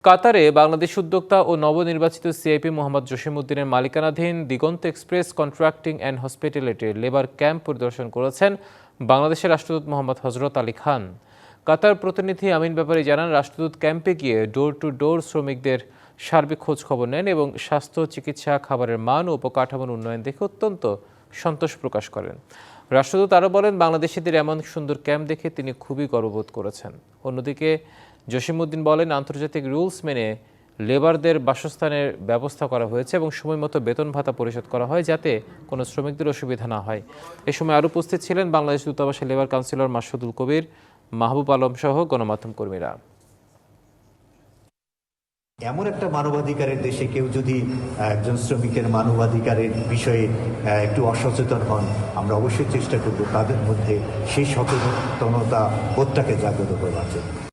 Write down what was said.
কাতারে বাংলাদেশ উদ্যোক্তা ও নবনির্বাচিত সিআইপি মোহাম্মদ জসিমউদ্দিনের মালিকানাধীন দিগন্ত এক্সপ্রেস কন্ট্রাক্টিং অ্যান্ড হসপিটালিটির লেবার ক্যাম্প পরিদর্শন করেছেন বাংলাদেশের রাষ্ট্রদূত মোহাম্মদ হজরত আলী খান। কাতার প্রতিনিধি আমিন ব্যাপারী জানান, রাষ্ট্রদূত ক্যাম্পে গিয়ে ডোর টু ডোর শ্রমিকদের সার্বিক খোঁজ খবর নেন এবং স্বাস্থ্য, চিকিৎসা, খাবারের মান ও উপকাঠামোর উন্নয়ন দেখে অত্যন্ত সন্তোষ প্রকাশ করেন। রাষ্ট্রদূত আরও বলেন, বাংলাদেশিদের এমন সুন্দর ক্যাম্প দেখে তিনি খুবই গর্ববোধ করেছেন। অন্যদিকে জসিমউদ্দিন বলেন, আন্তর্জাতিক রুলস মেনে লেবারদের বাসস্থানের ব্যবস্থা করা হয়েছে এবং সময়মতো বেতন ভাতা পরিশোধ করা হয় যাতে কোনো শ্রমিকদের অসুবিধা না হয়। এ সময় আরও উপস্থিত ছিলেন বাংলাদেশ দূতাবাসের লেবার কাউন্সিলর মাসুদুল কবির, মাহবুব আলম সহ গণমাধ্যম কর্মীরা। এমন একটা মানবাধিকারের দেশে কেউ যদি একজন শ্রমিকের মানবাধিকারের বিষয়ে একটু অসচেতন হন, আমরা অবশ্যই চেষ্টা করব তাদের মধ্যে সেই সচেতনতা বোধটাকে জাগ্রত করবার জন্য।